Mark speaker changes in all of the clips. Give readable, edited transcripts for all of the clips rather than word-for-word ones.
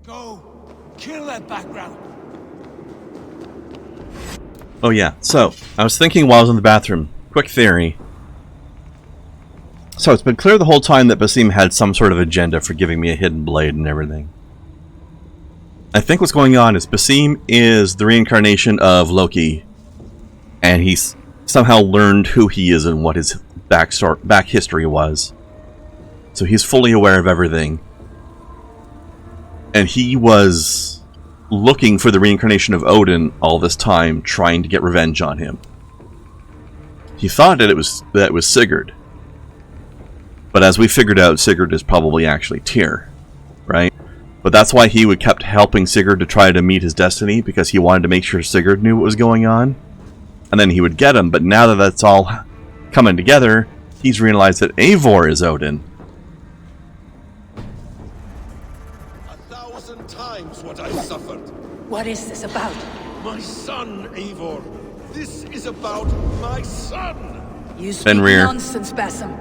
Speaker 1: Go! Kill that background!
Speaker 2: Oh yeah, so, I was thinking while I was in the bathroom. Quick theory. So, it's been clear the whole time that Basim had some sort of agenda for giving me a hidden blade and everything. I think what's going on is Basim is the reincarnation of Loki. And he's somehow learned who he is and what his back history was. So he's fully aware of everything. And he was looking for the reincarnation of Odin all this time, trying to get revenge on him. He thought that it was Sigurd. But as we figured out, Sigurd is probably actually Tyr, right? But that's why he would kept helping Sigurd to try to meet his destiny, because he wanted to make sure Sigurd knew what was going on. And then he would get him, but now that that's all coming together, he's realized that Eivor is Odin.
Speaker 3: 1,000 times what I suffered.
Speaker 4: What is this about?
Speaker 3: My son, Eivor. This is about my son.
Speaker 4: You speak
Speaker 2: Fenrir.
Speaker 4: nonsense, Basim.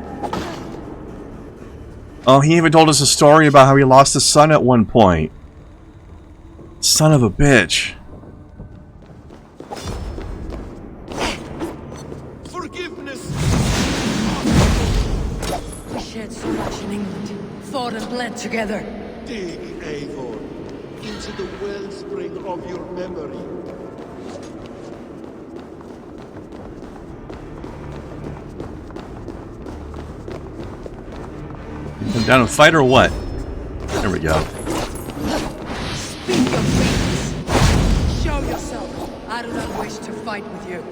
Speaker 2: Oh, he even told us a story about how he lost his son at one point. Son of a bitch.
Speaker 3: Forgiveness.
Speaker 4: We shared so much in England. Fought and bled together.
Speaker 3: Dig, Eivor, into the wellspring of your memory.
Speaker 2: Come down and fight or what? There we go.
Speaker 4: Speak your weakness. Show yourself. I do not wish to fight with you.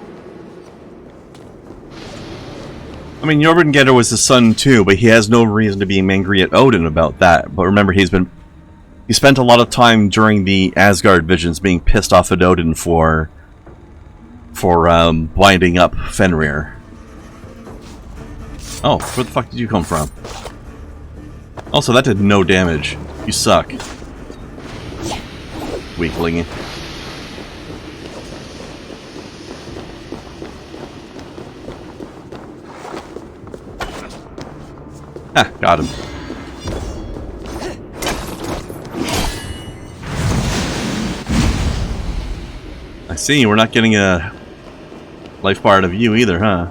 Speaker 2: I mean, Jormungandr was his son too, but he has no reason to be angry at Odin about that. But remember, he spent a lot of time during the Asgard visions being pissed off at Odin for winding up Fenrir. Oh, where the fuck did you come from? Also, that did no damage. You suck. Weakling. Ah, got him. I see, we're not getting a life bar out of you either, huh?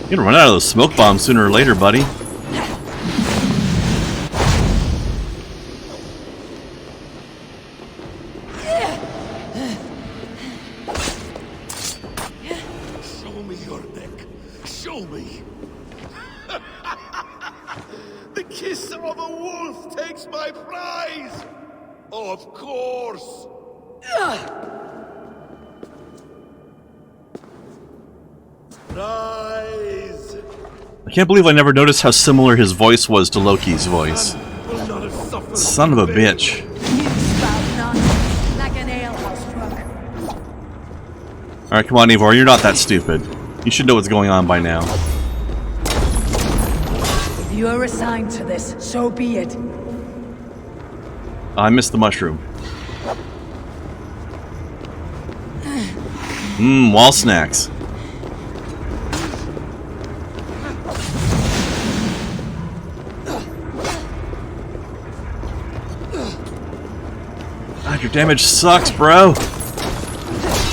Speaker 2: You're gonna run out of those smoke bombs sooner or later, buddy.
Speaker 3: Show me your neck. Show me. The kiss of a wolf takes my prize. Of course. Rise.
Speaker 2: I can't believe I never noticed how similar his voice was to Loki's voice.
Speaker 3: Will not have suffered.
Speaker 2: Son of a bitch.
Speaker 4: You spout nonsense like an alehouse drunk.
Speaker 2: Alright, come on, Eivor, you're not that stupid. You should know what's going on by now.
Speaker 4: If you are assigned to this, so be it.
Speaker 2: I missed the mushroom. Mmm, wall snacks. God, your damage sucks, bro.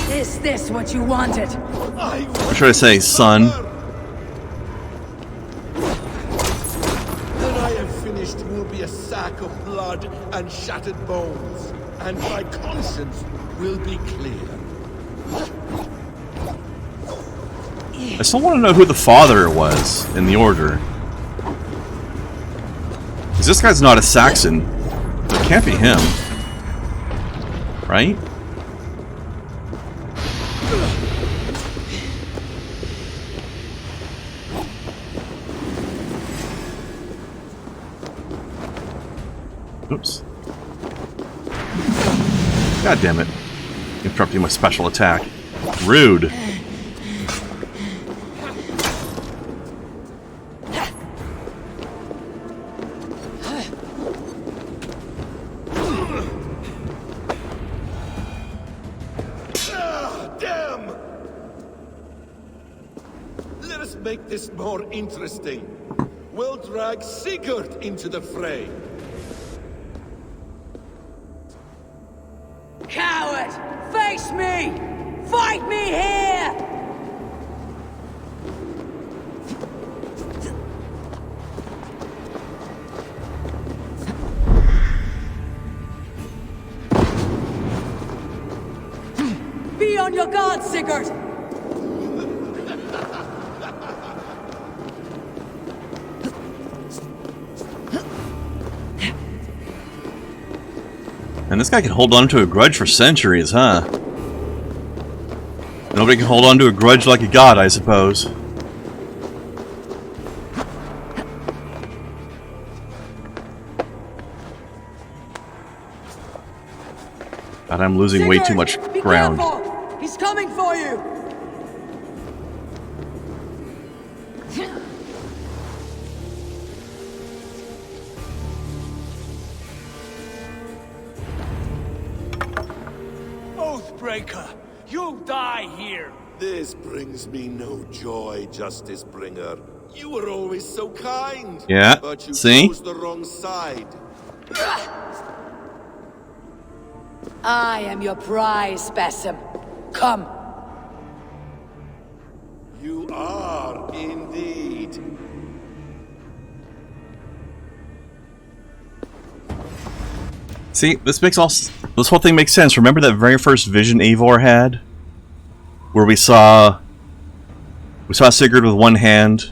Speaker 4: Is this what you wanted?
Speaker 2: What should I say, son?
Speaker 3: When I have finished, you will be a sack of blood and shattered bones, and my conscience will be clear.
Speaker 2: I still want to know who the father was in the order. Because this guy's not a Saxon. It can't be him. Right? Oops. God damn it. Interrupting my special attack. Rude.
Speaker 3: Damn! Let us Let's make this more interesting. We'll drag Sigurd into the fray.
Speaker 4: Coward! Face me! Fight me here! Be on your guard, Sigurd!
Speaker 2: And this guy can hold on to a grudge for centuries, huh? Nobody can hold on to a grudge like a god, I suppose. God, I'm losing way too much
Speaker 4: Be
Speaker 2: ground.
Speaker 4: careful! He's coming for you!
Speaker 1: Oathbreaker, you'll die here.
Speaker 3: This brings me no joy, Justice Bringer. You were always so kind.
Speaker 2: Yeah,
Speaker 3: But you
Speaker 2: see?
Speaker 3: chose the wrong side.
Speaker 4: I am your prize, Basim. Come.
Speaker 3: You are indeed.
Speaker 2: See, this whole thing makes sense. Remember that very first vision Eivor had? Where we saw Sigurd with one hand,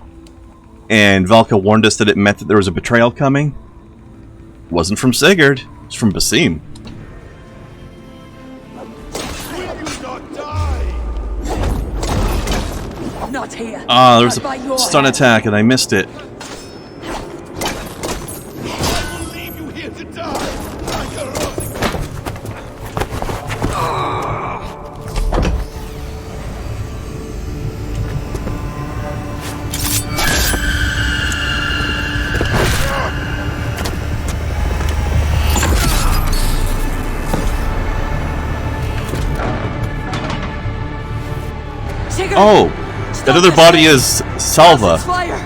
Speaker 2: and Valka warned us that it meant that there was a betrayal coming? It wasn't from Sigurd, it's from Basim.
Speaker 3: Will you not die?
Speaker 4: Not here.
Speaker 2: Ah, there was
Speaker 4: Not by
Speaker 2: a
Speaker 4: your
Speaker 2: stun
Speaker 4: hand.
Speaker 2: attack and I missed it.
Speaker 3: I will leave you here to die. Like a rotting.
Speaker 4: Sigurd!
Speaker 2: Oh! That other
Speaker 4: this.
Speaker 2: body is Salva.
Speaker 4: Basim's fire!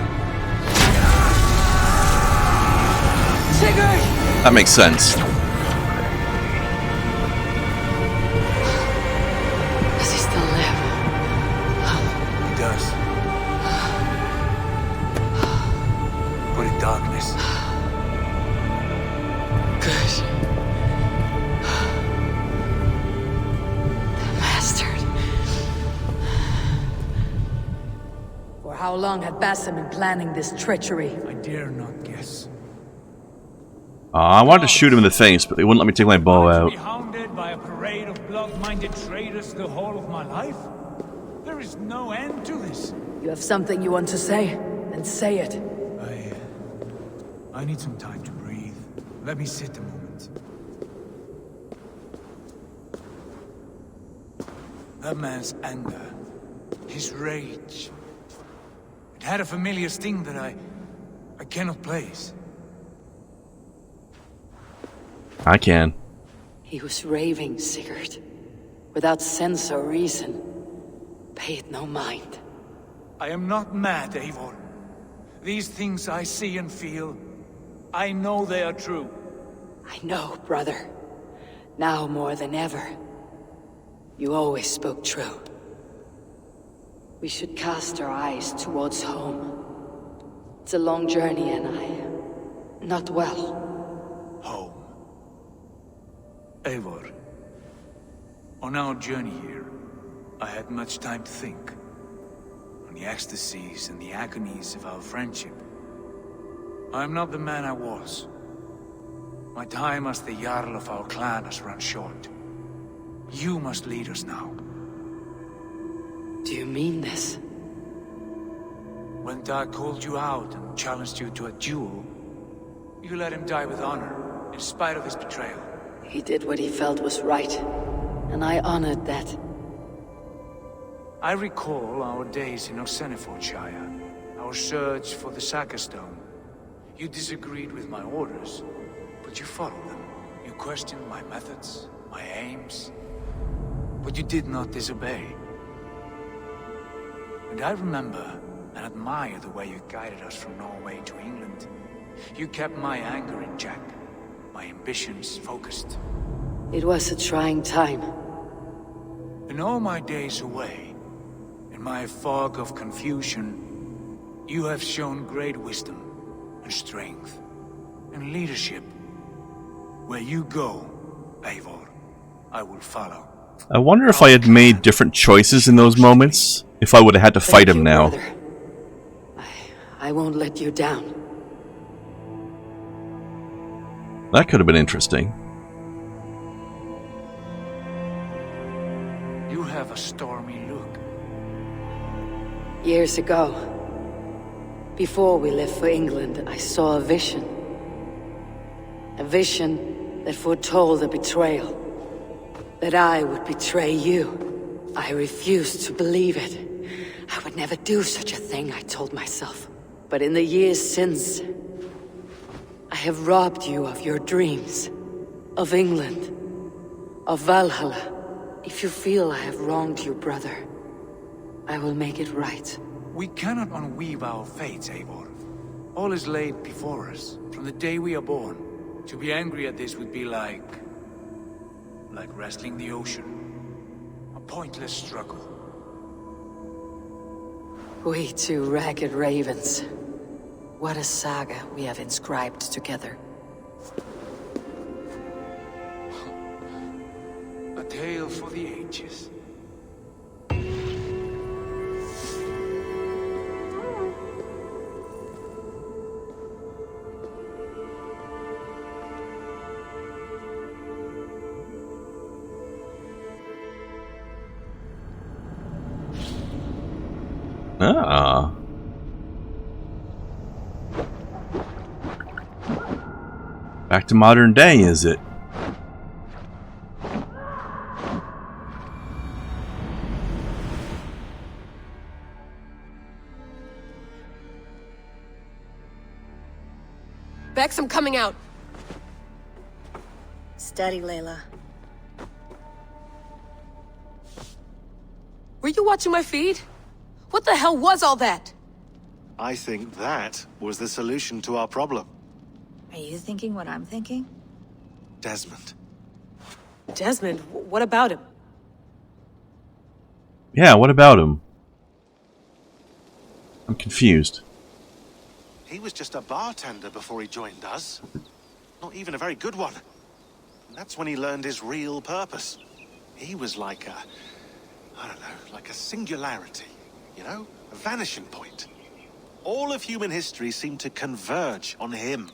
Speaker 4: Sigurd!
Speaker 2: That makes sense.
Speaker 4: Does he still live?
Speaker 1: He does. But in darkness.
Speaker 4: Good. The bastard. For how long had Basim been planning this treachery?
Speaker 1: I dare not guess.
Speaker 2: I wanted to shoot him in the face, but they wouldn't let me take my bow
Speaker 1: To
Speaker 2: out.
Speaker 1: be hounded by a parade of blood-minded traitors the whole of my life? There is no end to this.
Speaker 4: You have something you want to say? Then say it.
Speaker 1: I need some time to breathe. Let me sit a moment. That man's anger, his rage. It had a familiar sting that I cannot place.
Speaker 2: I can.
Speaker 4: He was raving, Sigurd. Without sense or reason. Pay it no mind.
Speaker 1: I am not mad, Eivor. These things I see and feel, I know they are true.
Speaker 4: I know, brother. Now more than ever. You always spoke true. We should cast our eyes towards home. It's a long journey and I am not well.
Speaker 1: Home. Eivor, on our journey here, I had much time to think. On the ecstasies and the agonies of our friendship. I am not the man I was. My time as the Jarl of our clan has run short. You must lead us now.
Speaker 4: Do you mean this?
Speaker 1: When Dag called you out and challenged you to a duel, you let him die with honor, in spite of his betrayal.
Speaker 4: He did what he felt was right, and I honored that.
Speaker 1: I recall our days in Osenifordshire, our search for the Saga Stone. You disagreed with my orders, but you followed them. You questioned my methods, my aims, but you did not disobey. And I remember and admire the way you guided us from Norway to England. You kept my anger in check, my ambitions focused.
Speaker 4: It was a trying time.
Speaker 1: In all my days away, in my fog of confusion, you have shown great wisdom and strength and leadership. Where you go, Eivor, I will follow.
Speaker 2: I wonder if I had made different choices in those moments, if I would have had to fight him now.
Speaker 4: Brother. I won't let you down.
Speaker 2: That could have been interesting.
Speaker 1: You have a stormy look.
Speaker 4: Years ago, before we left for England, I saw a vision. A vision that foretold a betrayal. That I would betray you. I refused to believe it. I would never do such a thing, I told myself. But in the years since, I have robbed you of your dreams. Of England. Of Valhalla. If you feel I have wronged you, brother, I will make it right.
Speaker 1: We cannot unweave our fates, Eivor. All is laid before us, from the day we are born. To be angry at this would be like wrestling the ocean. A pointless struggle.
Speaker 4: We two ragged ravens. What a saga we have inscribed together.
Speaker 1: A tale for the ages.
Speaker 2: Ah. Back to modern day, is it?
Speaker 5: Bex, I'm coming out.
Speaker 6: Steady, Layla.
Speaker 5: Were you watching my feed? What the hell was all that?
Speaker 7: I think that was the solution to our problem.
Speaker 6: Are you thinking what I'm thinking?
Speaker 7: Desmond.
Speaker 5: Desmond, what about him?
Speaker 2: Yeah, what about him? I'm confused.
Speaker 7: He was just a bartender before he joined us. Not even a very good one. And that's when he learned his real purpose. He was like a... I don't know, like a singularity. You know? A vanishing point. All of human history seemed to converge on him.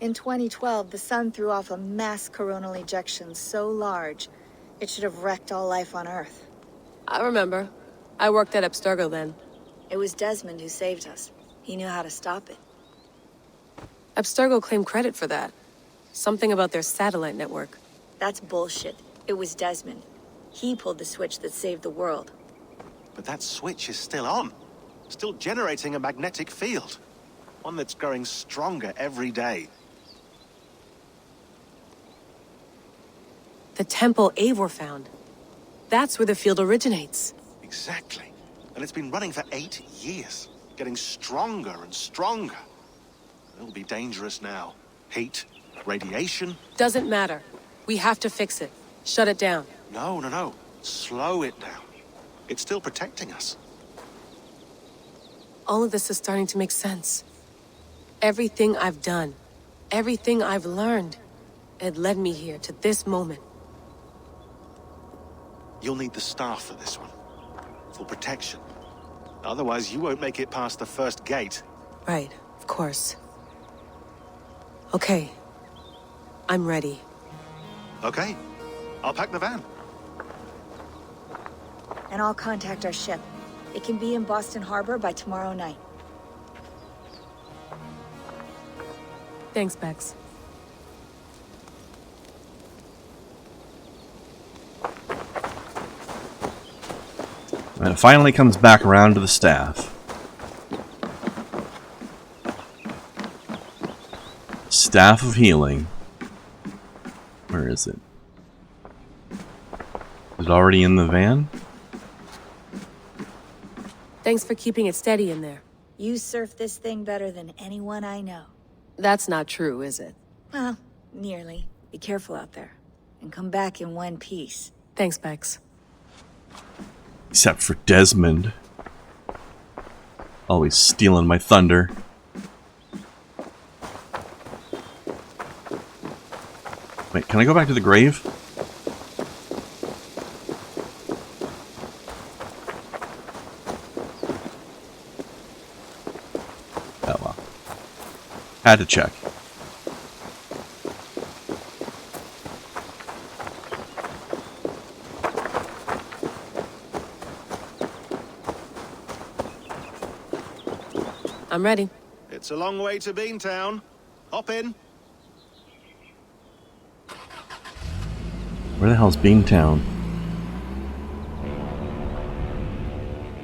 Speaker 6: In 2012, the sun threw off a mass coronal ejection so large, it should have wrecked all life on Earth.
Speaker 5: I remember. I worked at Abstergo then.
Speaker 6: It was Desmond who saved us. He knew how to stop it.
Speaker 5: Abstergo claimed credit for that. Something about their satellite network.
Speaker 6: That's bullshit. It was Desmond. He pulled the switch that saved the world.
Speaker 7: But that switch is still on. Still generating a magnetic field. One that's growing stronger every day.
Speaker 5: The temple Eivor found. That's where the field originates.
Speaker 7: Exactly. And it's been running for 8 years. Getting stronger and stronger. It'll be dangerous now. Heat, radiation.
Speaker 5: Doesn't matter. We have to fix it. Shut it down.
Speaker 7: No. Slow it down. It's still protecting us.
Speaker 5: All of this is starting to make sense. Everything I've done, everything I've learned, it led me here to this moment.
Speaker 7: You'll need the staff for this one. For protection. Otherwise, you won't make it past the first gate.
Speaker 5: Right, of course. Okay. I'm ready.
Speaker 7: Okay. I'll pack the van.
Speaker 6: And I'll contact our ship. It can be in Boston Harbor by tomorrow night.
Speaker 5: Thanks, Bex.
Speaker 2: And it finally comes back around to the staff. Staff of Healing. Where is it? Is it already in the van?
Speaker 5: Thanks for keeping it steady in there.
Speaker 6: You surf this thing better than anyone I know.
Speaker 5: That's not true, is it?
Speaker 6: Well, nearly. Be careful out there. And come back in one piece.
Speaker 5: Thanks, Bex.
Speaker 2: Except for Desmond. Always stealing my thunder. Wait, can I go back to the grave? Oh well. Had to check.
Speaker 5: I'm ready.
Speaker 7: It's a long way to Beantown. Hop in.
Speaker 2: Where the hell's Beantown?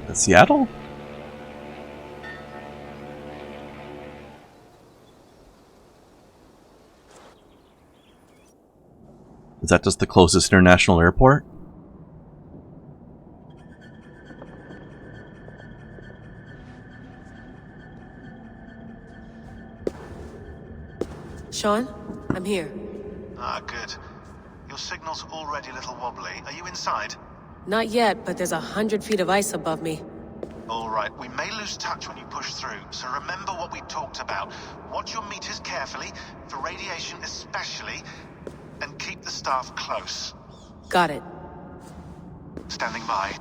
Speaker 2: That's Seattle? Is that just the closest international airport?
Speaker 5: Sean, I'm here.
Speaker 7: Ah, good. Your signal's already a little wobbly. Are you inside?
Speaker 5: Not yet, but there's 100 feet of ice above me.
Speaker 7: All right, we may lose touch when you push through, so remember what we talked about. Watch your meters carefully, for radiation especially, and keep the staff close.
Speaker 5: Got it.
Speaker 7: Standing by.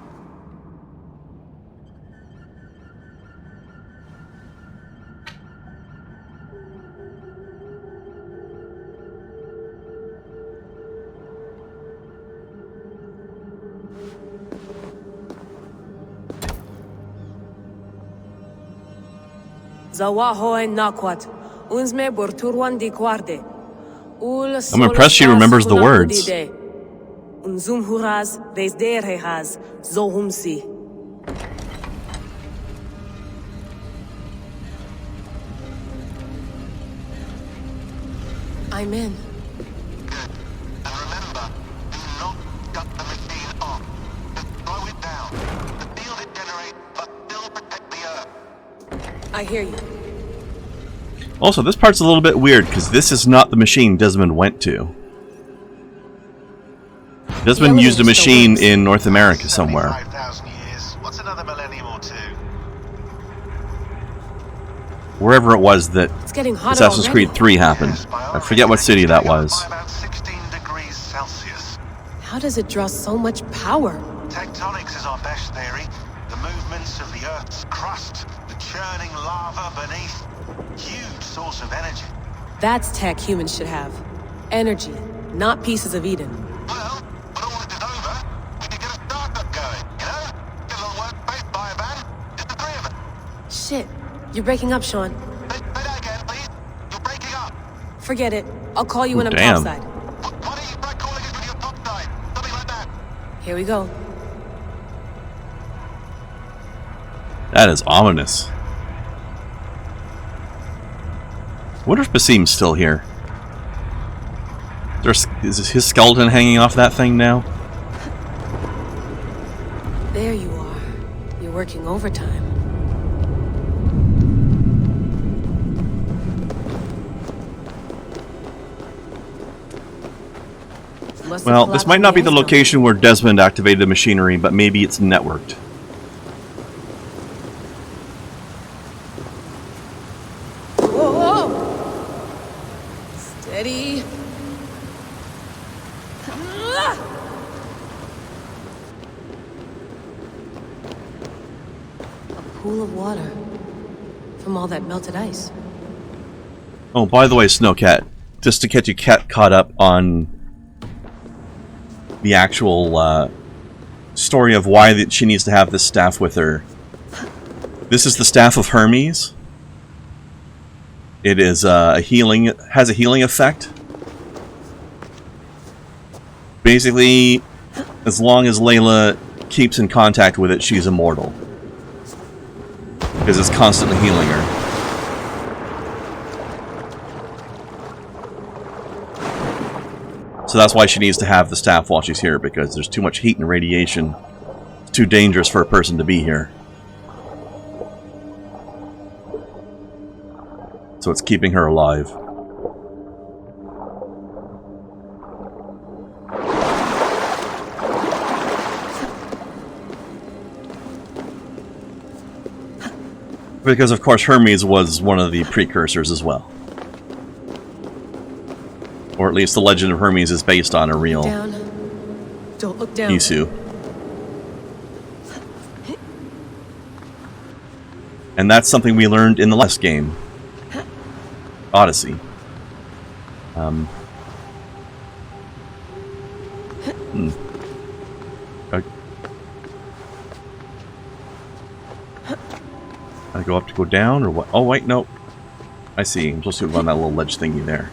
Speaker 2: I'm impressed she remembers the words.
Speaker 5: I'm in.
Speaker 7: Good. And remember, do not cut the machine off. Just slow it down. The field it generates, but still protect the Earth.
Speaker 5: I hear you.
Speaker 2: Also, this part's a little bit weird, because this is not the machine Desmond went to. Desmond used a machine in North America somewhere.
Speaker 7: 75,000 years. What's another millennium or two?
Speaker 2: Wherever it was that
Speaker 5: It's getting hotter
Speaker 2: Assassin's
Speaker 5: already.
Speaker 2: Creed 3 happened.
Speaker 7: Yes, by
Speaker 2: I
Speaker 7: our
Speaker 2: forget what city that was.
Speaker 7: by about 16 degrees Celsius.
Speaker 5: How does it draw so much power?
Speaker 7: Tectonics is our best theory. The movements of the Earth's crust, the churning lava beneath. Huge source of energy.
Speaker 5: That's tech humans should have. Energy, not pieces of Eden.
Speaker 7: Well, when all this is over, we can get a startup going, you know? Get a little workspace, buy a van, just the three of us.
Speaker 5: Shit, you're breaking up, Sean.
Speaker 7: Say that again, please. You're breaking up.
Speaker 5: Forget it. I'll call you when I'm
Speaker 2: Damn.
Speaker 5: topside.
Speaker 7: Why don't you try calling us when you're topside? Something like that.
Speaker 5: Here we go.
Speaker 2: That is ominous. Wonder if Basim's still here. Is his skeleton hanging off that thing now?
Speaker 5: There you are. You're working overtime.
Speaker 2: Well, this might not be the location where Desmond activated the machinery, but maybe it's networked.
Speaker 5: Whoa! Steady. A pool of water from all that melted ice.
Speaker 2: Oh, by the way, Snowcat, just to get you caught up on the actual story of why that she needs to have this staff with her. This is the staff of Hermes. It is has a healing effect. Basically, as long as Layla keeps in contact with it, she's immortal. Because it's constantly healing her. So that's why she needs to have the staff while she's here, because there's too much heat and radiation. It's too dangerous for a person to be here. So it's keeping her alive. Because, of course, Hermes was one of the precursors as well. Or at least the legend of Hermes is based on a real
Speaker 5: Down. Don't look down.
Speaker 2: Isu. And that's something we learned in the last game, Odyssey. I go up to go down, or what? Oh, wait, no. I see. I'm supposed to go on that little ledge thingy there.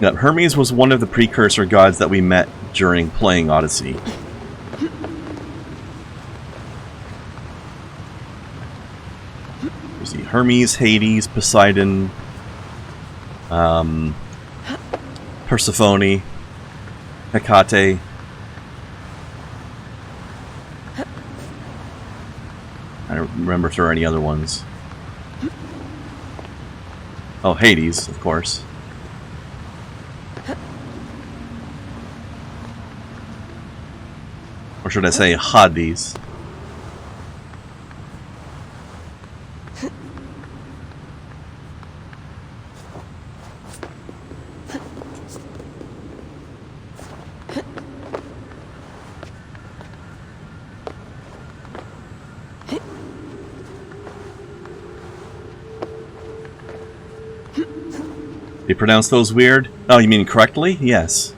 Speaker 2: Now, Hermes was one of the precursor gods that we met during playing Odyssey. You see Hermes, Hades, Poseidon, Persephone, Hecate. I don't remember if there are any other ones. Oh, Hades, of course. Or should I say Hades? You pronounce those weird? Oh, you mean correctly? Yes.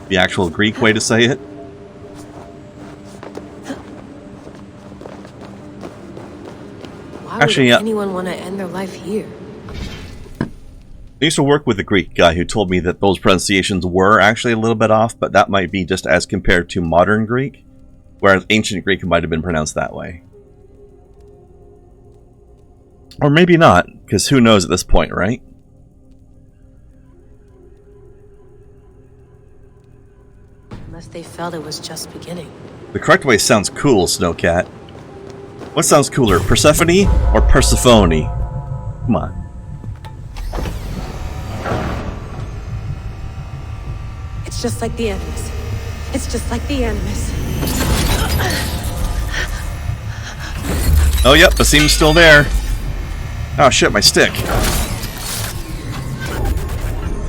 Speaker 2: The actual Greek way to say it?
Speaker 5: Why
Speaker 2: Actually,
Speaker 5: would anyone want to end their life here?
Speaker 2: I used to work with a Greek guy who told me that those pronunciations were actually a little bit off, but that might be just as compared to modern Greek, whereas ancient Greek might have been pronounced that way. Or maybe not, because who knows at this point, right?
Speaker 5: Unless they felt it was just beginning.
Speaker 2: The correct way sounds cool, Snowcat. What sounds cooler, Persephone or Persephone? Come on.
Speaker 5: It's just like the Animus. It's just like the Animus.
Speaker 2: Oh, yep, Basim's still there. Oh, shit, my stick.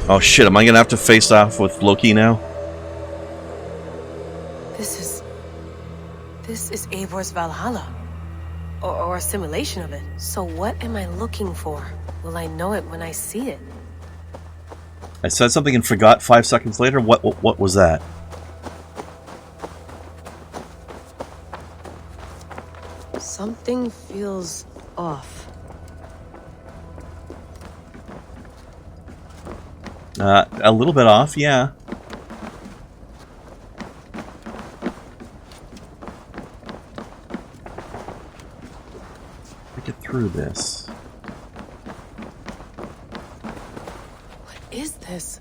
Speaker 2: Oh, shit, am I gonna have to face off with Loki now?
Speaker 5: This is Eivor's Valhalla. Or a simulation of it. So what am I looking for? Will I know it when I see it?
Speaker 2: I said something and forgot 5 seconds later? What was that?
Speaker 5: Something feels off.
Speaker 2: A little bit off, yeah. Get through this.
Speaker 5: What is this?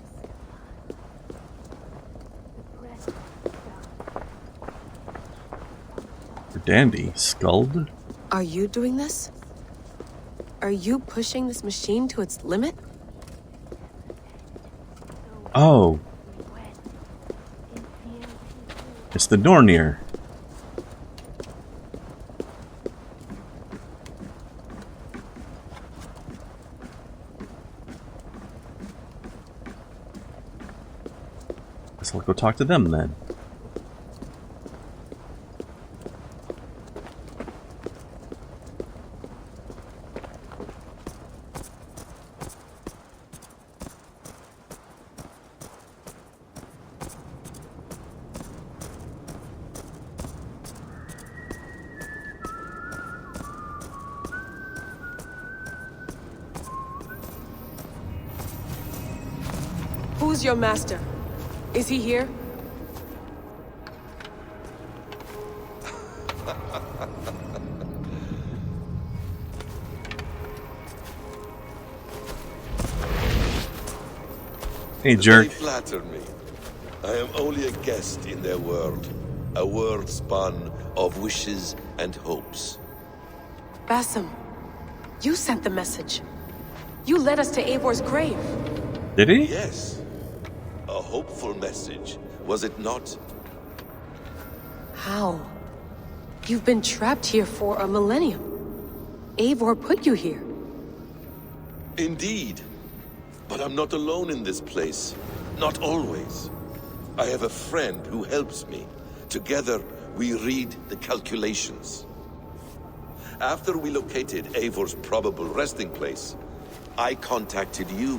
Speaker 2: Dandy. Skuld?
Speaker 5: Are you doing this? Are you pushing this machine to its limit?
Speaker 2: Oh. It's the Nornir. Guess I'll go talk to them then.
Speaker 5: Who's your master? Is he here?
Speaker 2: Hey, jerk.
Speaker 3: They flatter me. I am only a guest in their world. A world spun of wishes and hopes.
Speaker 5: Basim, you sent the message. You led us to Eivor's grave.
Speaker 2: Did he?
Speaker 3: Yes. A hopeful message, was it not?
Speaker 5: How? You've been trapped here for a millennium. Eivor put you here.
Speaker 3: Indeed. But I'm not alone in this place. Not always. I have a friend who helps me. Together, we read the calculations. After we located Eivor's probable resting place, I contacted you.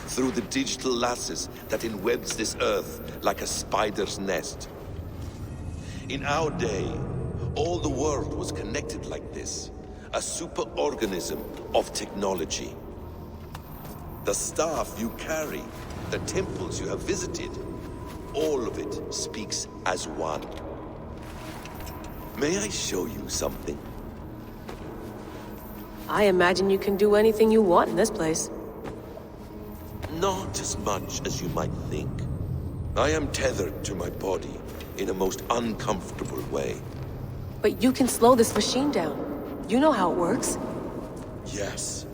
Speaker 3: Through the digital lasses that enwebs this earth like a spider's nest. In our day, all the world was connected like this. A superorganism of technology. The staff you carry, the temples you have visited, all of it speaks as one. May I show you something?
Speaker 5: I imagine you can do anything you want in this place.
Speaker 3: Not as much as you might think. I am tethered to my body in a most uncomfortable way.
Speaker 5: But you can slow this machine down. You know how it works.
Speaker 3: Yes.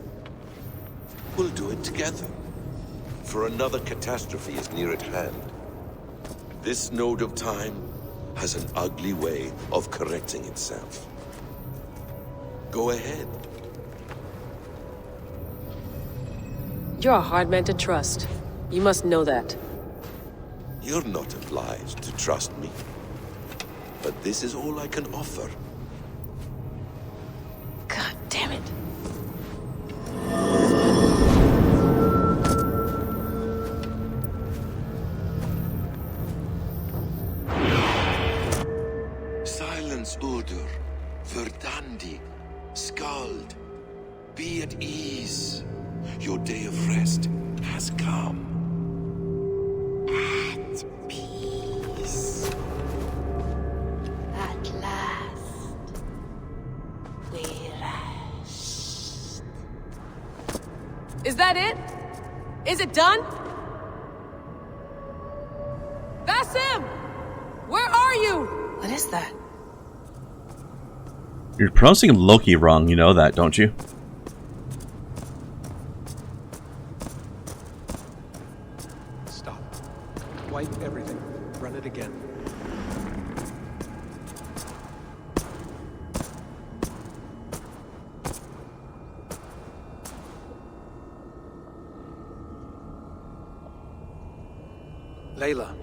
Speaker 3: We'll do it together. For another catastrophe is near at hand. This node of time has an ugly way of correcting itself. Go ahead.
Speaker 5: You're a hard man to trust. You must know that.
Speaker 3: You're not obliged to trust me. But this is all I can offer.
Speaker 5: God damn it.
Speaker 3: Silence, Udur. Verdandi. Skald. Be at ease. Your day of rest has come.
Speaker 6: At peace. At last. We rest.
Speaker 5: Is that it? Is it done? Basim! Where are you? What is that?
Speaker 2: You're pronouncing Loki wrong, you know that, don't you?
Speaker 8: Stop. Wipe everything. Run it again. Layla.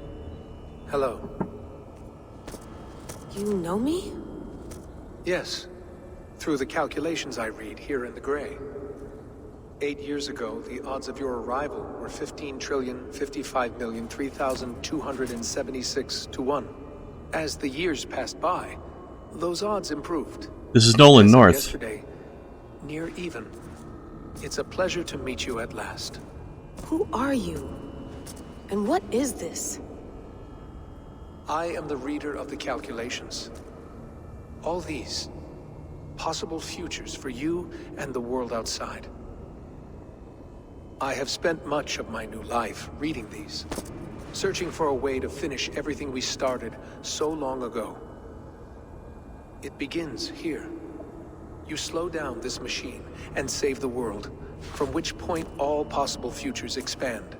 Speaker 8: Hello.
Speaker 5: You know me?
Speaker 8: Yes. Through the calculations I read here in the gray. 8 years ago, the odds of your arrival were 15,055,003,276 to 1. As the years passed by, those odds improved.
Speaker 2: This is Nolan
Speaker 8: As of
Speaker 2: North.
Speaker 8: yesterday, near even. It's a pleasure to meet you at last.
Speaker 5: Who are you? And what is this?
Speaker 8: I am the reader of the calculations. All these, possible futures for you and the world outside. I have spent much of my new life reading these, searching for a way to finish everything we started so long ago. It begins here. You slow down this machine and save the world, from which point all possible futures expand.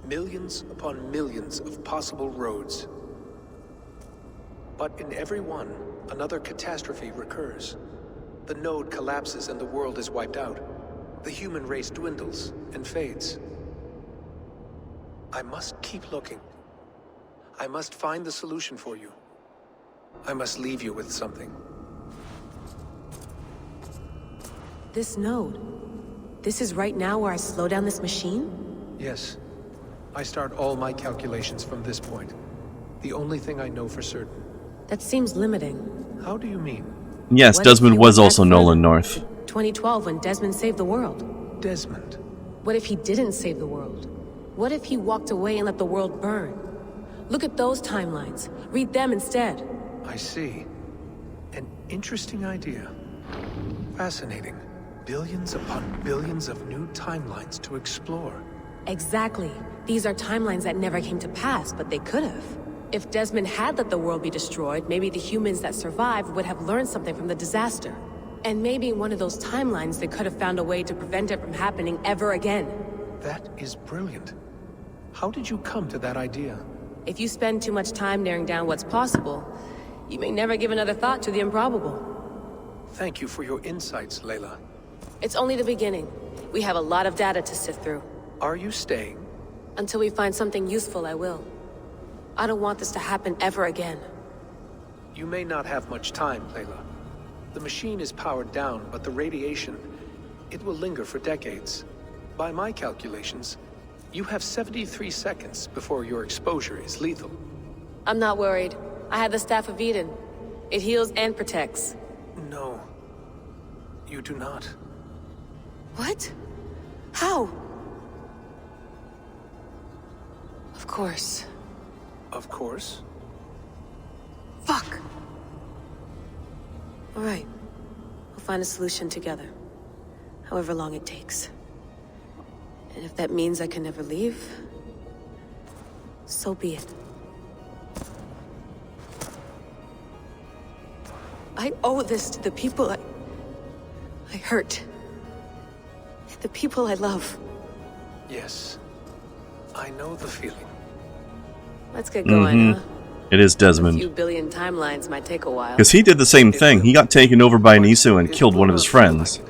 Speaker 8: Millions upon millions of possible roads. But in every one, another catastrophe recurs. The node collapses and the world is wiped out. The human race dwindles and fades. I must keep looking. I must find the solution for you. I must leave you with something.
Speaker 5: This node. This is right now where I slow down this machine?
Speaker 8: Yes. I start all my calculations from this point. The only thing I know for certain.
Speaker 5: That seems limiting.
Speaker 8: How do you mean?
Speaker 2: Yes,
Speaker 5: What if
Speaker 2: Desmond
Speaker 5: you
Speaker 2: was
Speaker 5: went
Speaker 2: also
Speaker 5: back
Speaker 2: Nolan
Speaker 5: further?
Speaker 2: North.
Speaker 5: 2012 when Desmond saved the world.
Speaker 8: Desmond.
Speaker 5: What if he didn't save the world? What if he walked away and let the world burn? Look at those timelines. Read them instead.
Speaker 8: I see. An interesting idea. Fascinating. billions upon billions of new timelines to explore.
Speaker 5: Exactly. These are timelines that never came to pass, but they could have. If Desmond had let the world be destroyed, maybe the humans that survived would have learned something from the disaster. And maybe in one of those timelines they could have found a way to prevent it from happening ever again.
Speaker 8: That is brilliant. How did you come to that idea?
Speaker 5: If you spend too much time narrowing down what's possible, you may never give another thought to the improbable.
Speaker 8: Thank you for your insights, Layla.
Speaker 5: It's only the beginning. We have a lot of data to sift through.
Speaker 8: Are you staying?
Speaker 5: Until we find something useful, I will. I don't want this to happen ever again.
Speaker 8: You may not have much time, Layla. The machine is powered down, but the radiation, it will linger for decades. By my calculations, you have 73 seconds before your exposure is lethal.
Speaker 5: I'm not worried. I have the Staff of Eden. It heals and protects.
Speaker 8: No, you do not.
Speaker 5: What? How? Of course.
Speaker 8: Of course.
Speaker 5: Fuck! Alright. We'll find a solution together. However long it takes. And if that means I can never leave, so be it. I owe this to the people I hurt. The people I love.
Speaker 8: Yes. I know the feeling.
Speaker 5: Let's get going, huh?
Speaker 2: It is
Speaker 5: A
Speaker 2: Desmond.
Speaker 5: few billion timelines might take a while.
Speaker 2: Because he did the same thing. He got taken over by Nisu and killed one of his friends.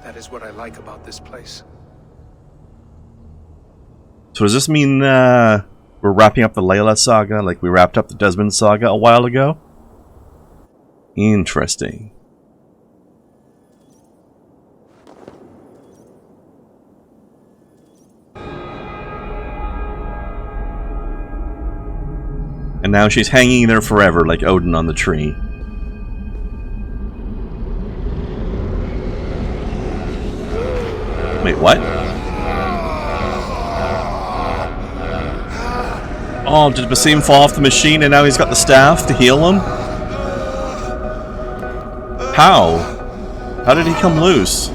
Speaker 8: That is what I like about this place.
Speaker 2: So does this mean we're wrapping up the Layla saga like we wrapped up the Desmond saga a while ago? Interesting. And now she's hanging there forever like Odin on the tree. Wait, what? Oh, did Basim fall off the machine and now he's got the staff to heal him? How? How did he come loose?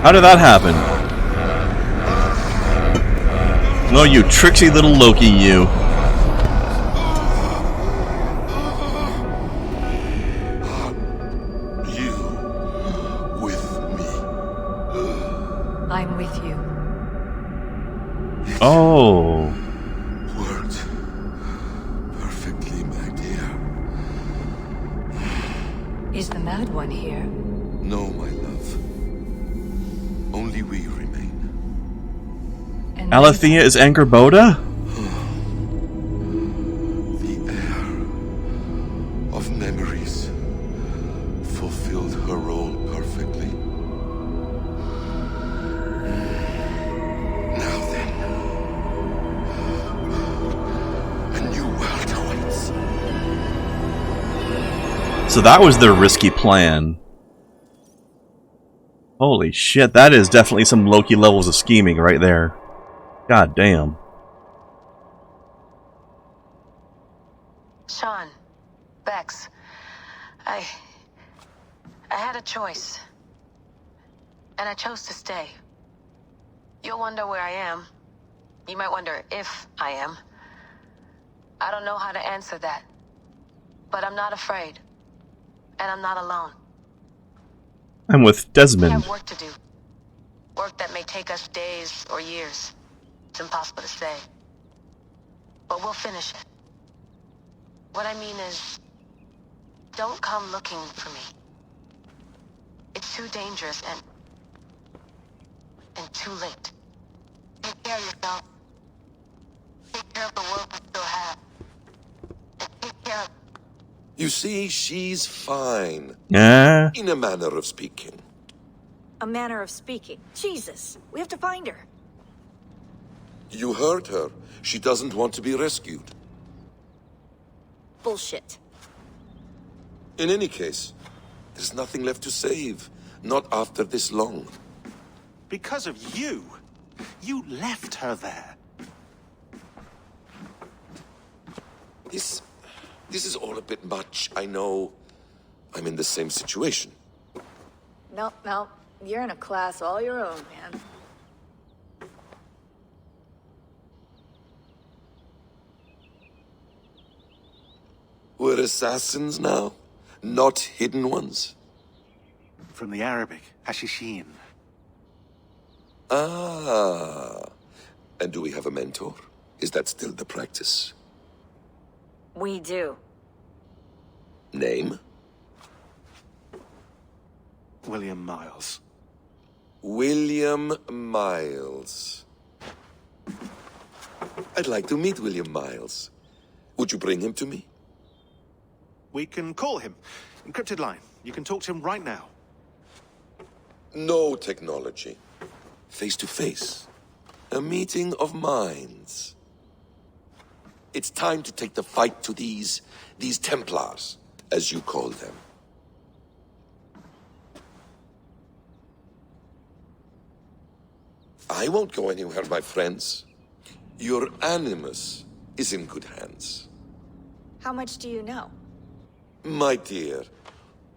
Speaker 2: How did that happen? No, you tricksy little Loki, you.
Speaker 3: You with me.
Speaker 4: I'm with you.
Speaker 2: Oh.
Speaker 3: Worked perfectly, my dear.
Speaker 4: Is the Mad One here?
Speaker 3: No, my love. Only we remain.
Speaker 4: And
Speaker 2: Alethea is Angerboda?
Speaker 3: The air of memories fulfilled her role perfectly. Now then, a new world awaits.
Speaker 2: So that was their risky plan. Holy shit, that is definitely some Loki levels of scheming right there. God damn.
Speaker 5: Sean, Bex, I had a choice. And I chose to stay. You'll wonder where I am. You might wonder if I am. I don't know how to answer that. But I'm not afraid. And I'm not alone.
Speaker 2: I'm with
Speaker 5: We
Speaker 2: Desmond.
Speaker 5: have work to do. Work that may take us days or years. It's impossible to say. But we'll finish it. What I mean is, don't come looking for me. It's too dangerous and too late. Take care of yourself. Take care of the world we still have. And take care of...
Speaker 3: You see, she's fine.
Speaker 2: Yeah.
Speaker 3: In a manner of speaking.
Speaker 6: A manner of speaking. Jesus, we have to find her.
Speaker 3: You heard her. She doesn't want to be rescued.
Speaker 6: Bullshit.
Speaker 3: In any case, there's nothing left to save. Not after this long.
Speaker 7: Because of you. You left her there.
Speaker 3: This is all a bit much, I know. I'm in the same situation.
Speaker 6: Nope, nope. You're in a class all your own, man.
Speaker 3: We're assassins now, not hidden ones.
Speaker 7: From the Arabic, Hashishin.
Speaker 3: Ah. And do we have a mentor? Is that still the practice?
Speaker 6: We do.
Speaker 3: Name?
Speaker 7: William Miles.
Speaker 3: William Miles. I'd like to meet William Miles. Would you bring him to me?
Speaker 7: We can call him. Encrypted line. You can talk to him right now.
Speaker 3: No technology. Face to face. A meeting of minds. It's time to take the fight to these Templars, as you call them. I won't go anywhere, my friends. Your animus is in good hands.
Speaker 6: How much do you know?
Speaker 3: My dear,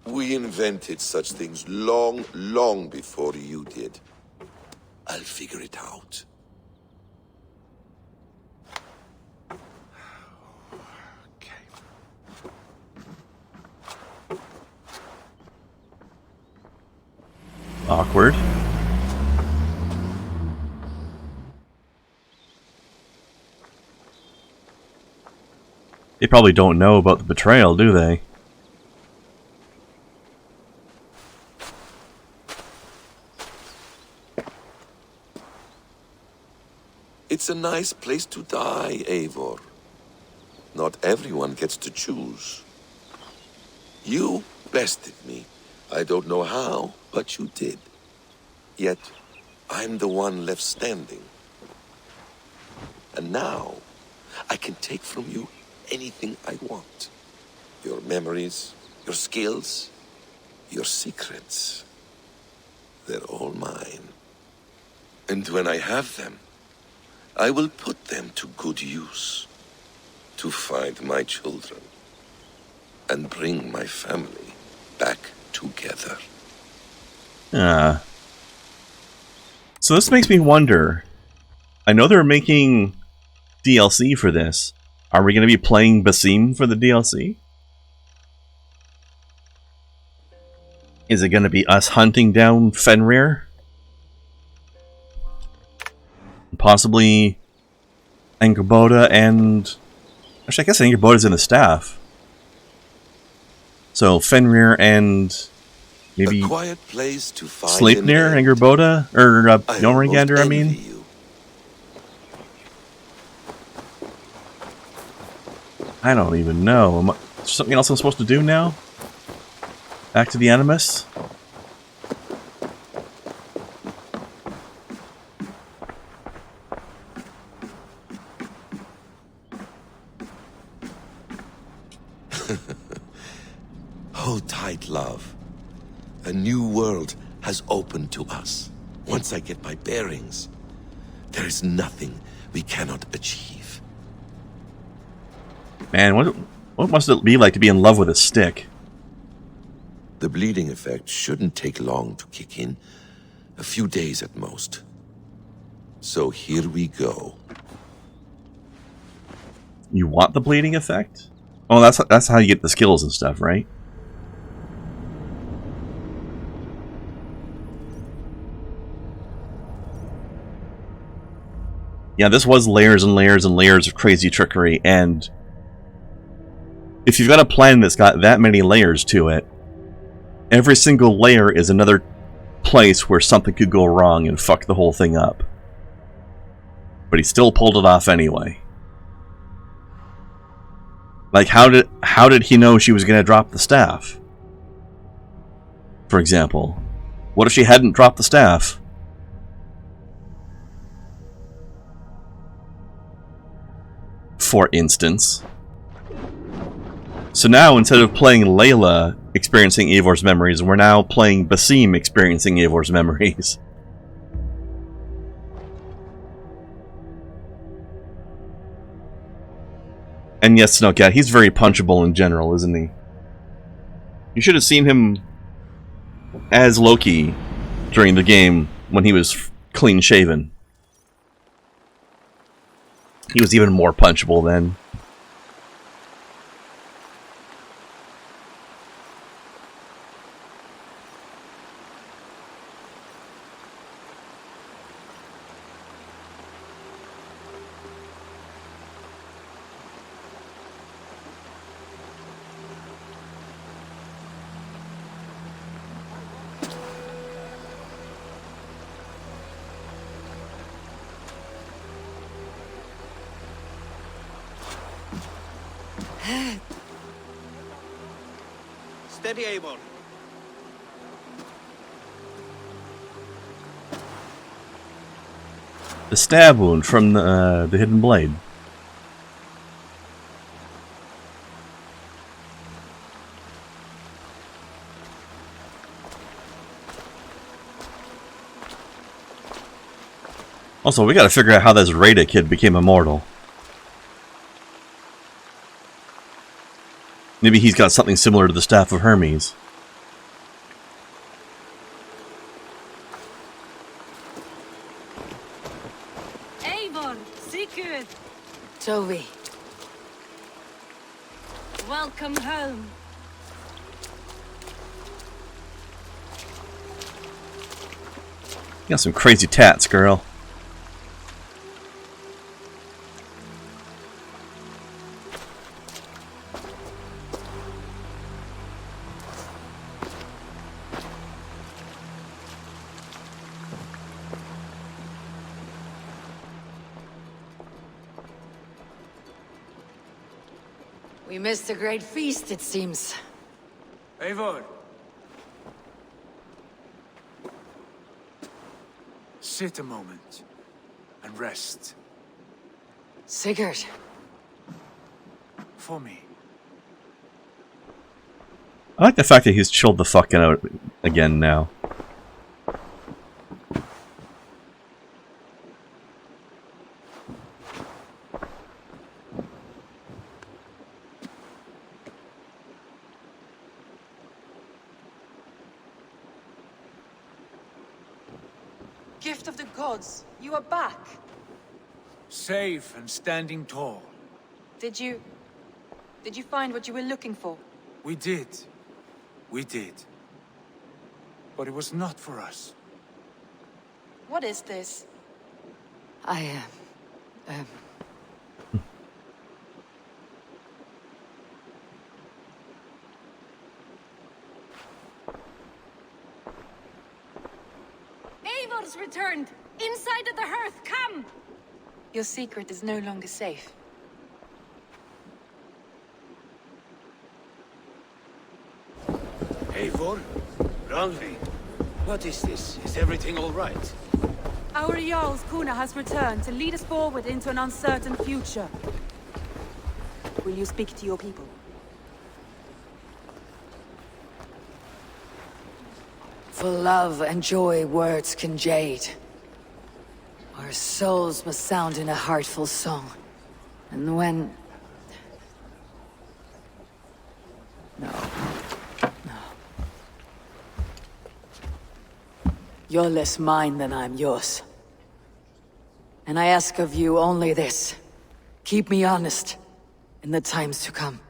Speaker 3: we invented such things long, long before you did. I'll figure it out.
Speaker 7: Okay.
Speaker 2: Awkward. They probably don't know about the betrayal, do they?
Speaker 3: It's a nice place to die, Eivor. Not everyone gets to choose. You bested me. I don't know how, but you did. Yet, I'm the one left standing. And now, I can take from you anything I want. Your memories, your skills, your secrets. They're all mine. And when I have them, I will put them to good use. To find my children. And bring my family back together.
Speaker 2: So this makes me wonder. I know they're making DLC for this. Are we going to be playing Basim for the DLC? Is it going to be us hunting down Fenrir? Possibly Angerboda and... Actually, I guess Angerboda's in the staff. So Fenrir and maybe
Speaker 3: A quiet place to find
Speaker 2: Sleipnir,
Speaker 3: an end.
Speaker 2: Angerboda, or
Speaker 3: I
Speaker 2: Jormungandr, I
Speaker 3: almost
Speaker 2: mean.
Speaker 3: envy you.
Speaker 2: I don't even know. Is there something else I'm supposed to do now? Back to the Animus?
Speaker 3: Hold tight, love. A new world has opened to us. Once I get my bearings, there is nothing we cannot achieve.
Speaker 2: Man, what must it be like to be in love with a stick?
Speaker 3: The bleeding effect shouldn't take long to kick in. A few days at most. So here we go.
Speaker 2: You want the bleeding effect? Oh, that's how you get the skills and stuff, right? Yeah, this was layers and layers and layers of crazy trickery, and if you've got a plan that's got that many layers to it, every single layer is another place where something could go wrong and fuck the whole thing up. But he still pulled it off anyway. Like, how did he know she was going to drop the staff? For example. What if she hadn't dropped the staff? For instance. So now, instead of playing Layla experiencing Eivor's memories, we're now playing Basim experiencing Eivor's memories. And yes, Snowcat, he's very punchable in general, isn't he? You should have seen him as Loki during the game when he was clean shaven. He was even more punchable then.
Speaker 9: Steady, Eivor.
Speaker 2: The stab wound from the hidden blade. Also, we gotta figure out how this Rada kid became immortal. Maybe he's got something similar to the Staff of Hermes.
Speaker 10: Eivor, Sigurd,
Speaker 4: Toby.
Speaker 10: welcome home.
Speaker 2: You got some crazy tats, girl.
Speaker 4: We missed a great feast, it seems.
Speaker 1: Eivor! Sit a moment and rest.
Speaker 4: Sigurd.
Speaker 1: For me.
Speaker 2: I like the fact that he's chilled the fuck out again now.
Speaker 10: Gift of the gods, you are back.
Speaker 1: Safe and standing tall.
Speaker 10: Did you find what you were looking for?
Speaker 1: We did. We did. But it was not for us.
Speaker 10: What is this? Eivor's returned! Inside of the hearth, come! Your secret is no longer safe.
Speaker 9: Eivor? Rangvi? What is this? Is everything all right?
Speaker 10: Our Jarl's Kuna has returned to lead us forward into an uncertain future. Will you speak to your people?
Speaker 4: For love and joy, words can jade. Our souls must sound in a heartful song. And when... No. You're less mine than I'm yours. And I ask of you only this. Keep me honest in the times to come.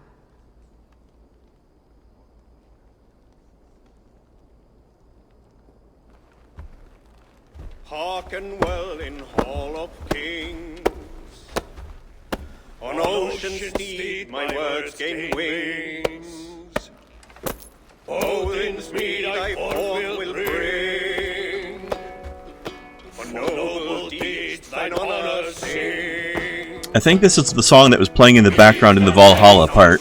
Speaker 11: Hearken well in Hall of Kings. On ocean's steed my words gain wings. Odin's mead I forth will bring. For noble deeds thine honor sing.
Speaker 2: I think this is the song that was playing in the background in the Valhalla part.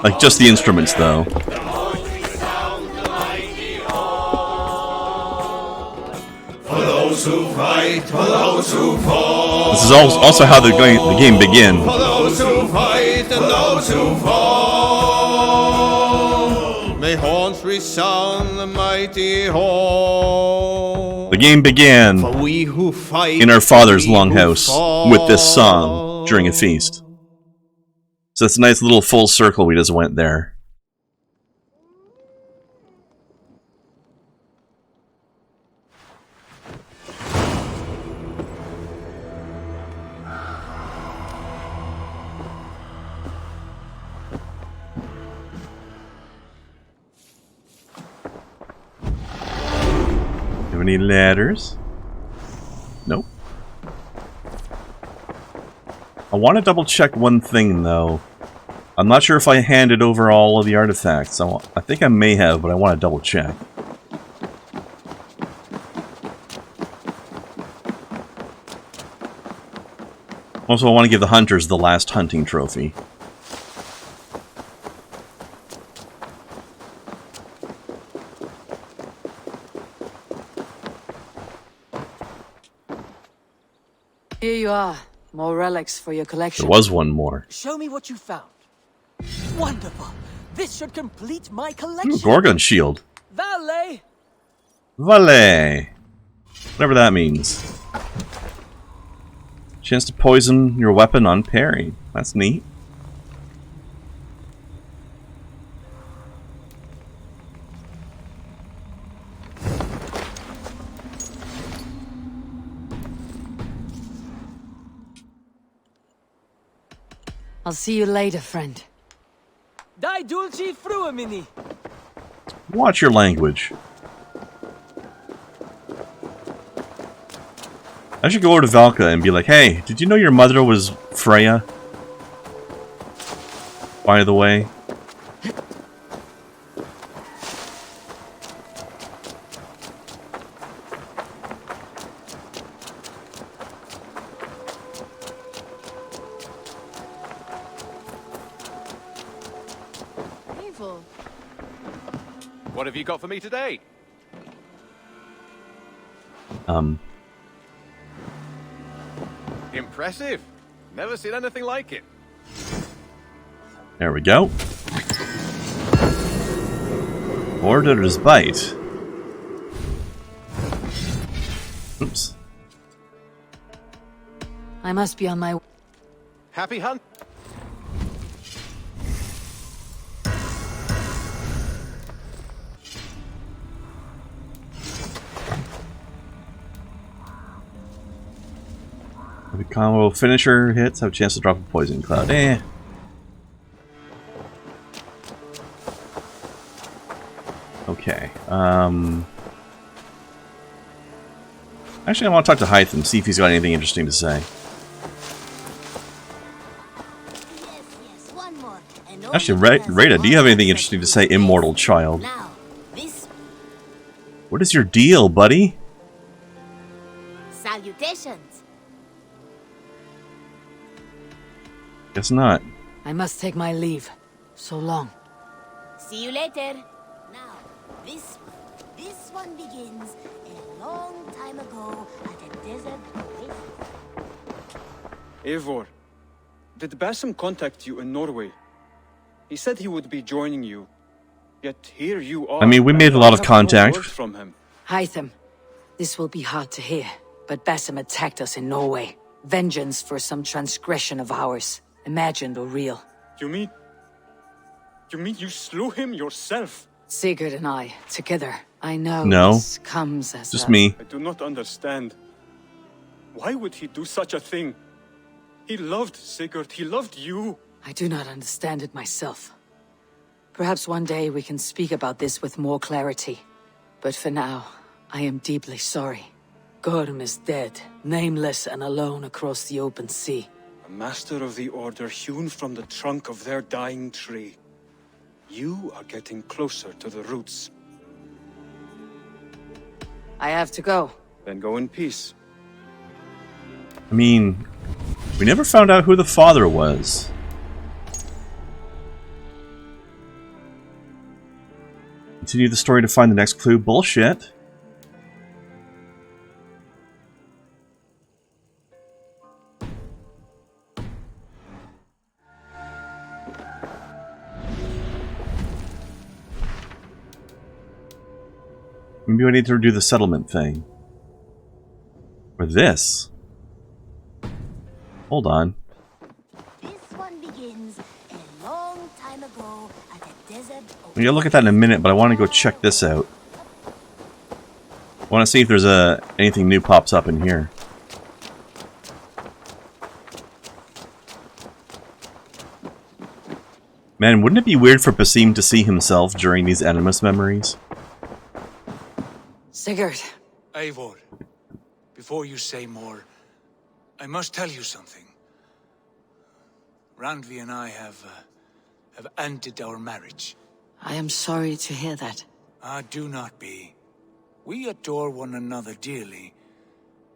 Speaker 2: Like just the instruments though.
Speaker 11: Who fight, for those who fall.
Speaker 2: This is also how the game begins.
Speaker 11: For those who fight and those who fall. May horns resound the mighty hall.
Speaker 2: The game began
Speaker 11: For we who fight
Speaker 2: in our father's longhouse with this song during a feast. So it's a nice little full circle we just went there. Have any ladders? Nope. I want to double check one thing though. I'm not sure if I handed over all of the artifacts. I think I may have, but I want to double check. Also, I want to give the hunters the last hunting trophy.
Speaker 4: Here you are. More relics for your collection.
Speaker 2: There was one more.
Speaker 12: Show me what you found. Wonderful. This should complete my collection.
Speaker 2: Ooh, Gorgon shield.
Speaker 12: Valet.
Speaker 2: Valet. Whatever that means. Chance to poison your weapon on parry. That's neat.
Speaker 4: I'll see you later, friend.
Speaker 12: Die dulci fruamini.
Speaker 2: Watch your language. I should go over to Valka and be like, hey, did you know your mother was Freya? By the way.
Speaker 6: Eivor.
Speaker 13: What have you got for me today? Impressive. Never seen anything like it.
Speaker 2: There we go. Order's bite. Oops.
Speaker 4: I must be on my way.
Speaker 13: Happy hunt.
Speaker 2: The combo finisher hits have a chance to drop a poison cloud. Okay. Actually, I want to talk to Hytham, see if he's got anything interesting to say. Actually, Rada, do you have anything interesting to say, immortal child? What is your deal, buddy?
Speaker 14: Salutations.
Speaker 2: Guess not.
Speaker 4: I must take my leave. So long.
Speaker 14: See you later. Now, this one begins a long time ago at a desert oasis.
Speaker 15: Eivor, did Basim contact you in Norway? He said he would be joining you. Yet here you are.
Speaker 2: I mean, we made a lot of contact.
Speaker 15: From him.
Speaker 4: Hytham, this will be hard to hear, but Basim attacked us in Norway. Vengeance for some transgression of ours, imagined or real.
Speaker 15: You mean you slew him yourself?
Speaker 4: Sigurd and I, together. I know
Speaker 2: no.
Speaker 4: This comes as
Speaker 2: just me.
Speaker 15: I do not understand. Why would he do such a thing? He loved Sigurd, he loved you.
Speaker 4: I do not understand it myself. Perhaps one day we can speak about this with more clarity. But for now, I am deeply sorry. Gorm is dead, nameless and alone across the open sea.
Speaker 15: A master of the Order hewn from the trunk of their dying tree. You are getting closer to the roots.
Speaker 4: I have to go.
Speaker 15: Then go in peace.
Speaker 2: I mean, we never found out who the father was. Continue the story to find the next clue. Bullshit. Maybe I need to do the settlement thing. Or this. Hold on.
Speaker 14: This one begins a
Speaker 2: We're gonna look at that in a minute, but I want to go check this out. I want to see if there's anything new pops up in here. Man, wouldn't it be weird for Basim to see himself during these Animus memories?
Speaker 4: Sigurd.
Speaker 1: Eivor, before you say more, I must tell you something. Randvi and I have ended our marriage.
Speaker 4: I am sorry to hear that.
Speaker 1: Ah, do not be. We adore one another dearly,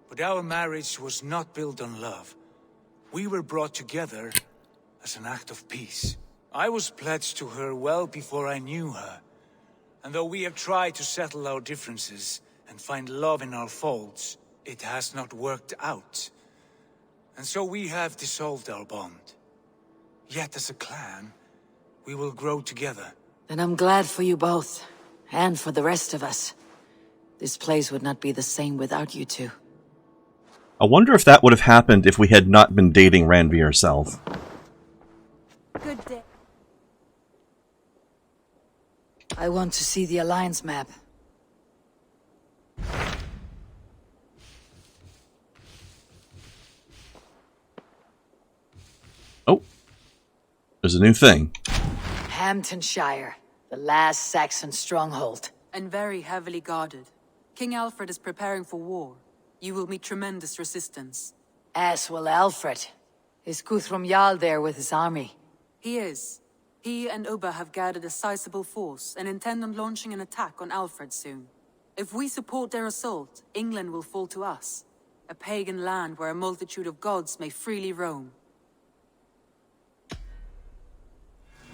Speaker 1: but our marriage was not built on love. We were brought together as an act of peace. I was pledged to her well before I knew her, and though we have tried to settle our differences and find love in our faults, it has not worked out. And so we have dissolved our bond. Yet as a clan, we will grow together.
Speaker 4: Then I'm glad for you both, and for the rest of us. This place would not be the same without you two.
Speaker 2: I wonder if that would have happened if we had not been dating Randvi herself.
Speaker 10: Good day.
Speaker 4: I want to see the Alliance map.
Speaker 2: Oh, there's a new thing.
Speaker 4: Hamptonshire, the last Saxon stronghold.
Speaker 10: And very heavily guarded. King Alfred is preparing for war. You will meet tremendous resistance.
Speaker 4: As will Alfred. Is Guthrum Jarl there with his army?
Speaker 10: He is. He and Ubba have gathered a sizable force and intend on launching an attack on Alfred soon. If we support their assault, England will fall to us. A pagan land where a multitude of gods may freely roam.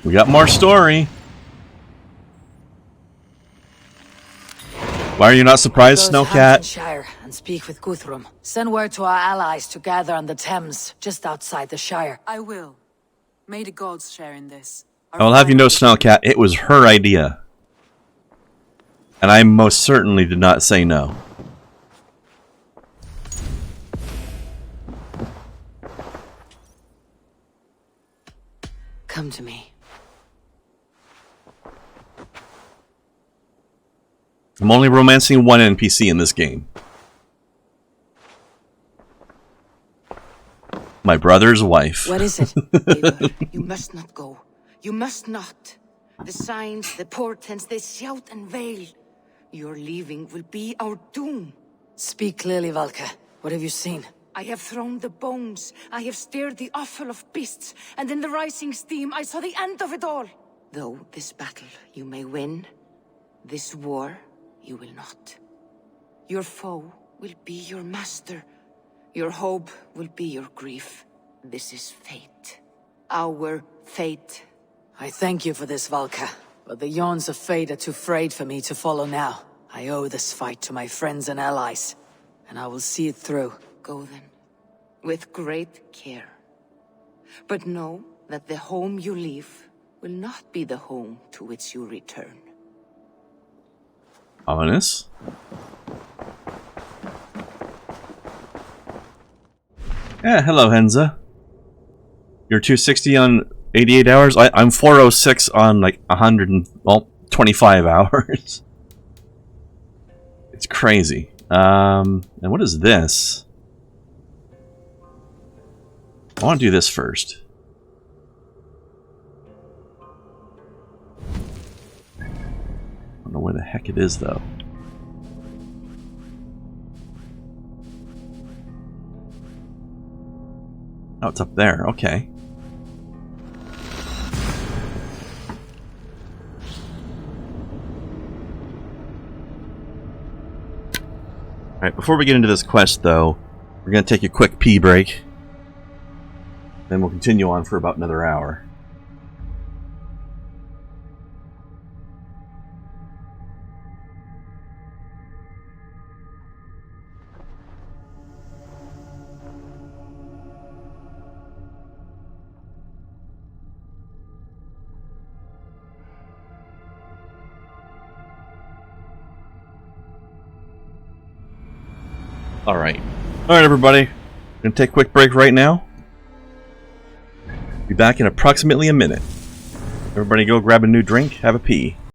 Speaker 2: We got more story. Why are you not surprised,
Speaker 4: Go to
Speaker 2: Snowcat?
Speaker 4: Hamptonshire and speak with Guthrum. Send word to our allies to gather on the Thames, just outside the Shire.
Speaker 10: I will. May the gods share in this.
Speaker 2: I'll have you know, Snowcat, it was her idea. And I most certainly did not say no.
Speaker 4: Come to me.
Speaker 2: I'm only romancing one NPC in this game. My brother's wife.
Speaker 4: What is it?
Speaker 16: Eivor, you must not go. You must not. The signs, the portents, they shout and wail. Your leaving will be our doom.
Speaker 4: Speak clearly, Valka. What have you seen?
Speaker 16: I have thrown the bones. I have stirred the offal of beasts. And in the rising steam, I saw the end of it all. Though this battle you may win, this war you will not. Your foe will be your master. Your hope will be your grief. This is fate. Our fate.
Speaker 4: I thank you for this, Valka. But the yawns of fate are too frayed for me to follow now. I owe this fight to my friends and allies. And I will see it through.
Speaker 16: Go then. With great care. But know that the home you leave will not be the home to which you return.
Speaker 2: Ominous. Yeah, hello, Henza. You're 260 on 88 hours? I'm 406 on like 25 hours. It's crazy. And what is this? I want to do this first. I don't know where the heck it is, though. Oh, it's up there. Okay. Alright, before we get into this quest, though, we're going to take a quick pee break. Then we'll continue on for about another hour. Alright, everybody. Gonna take a quick break right now. Be back in approximately a minute. Everybody go grab a new drink, have a pee.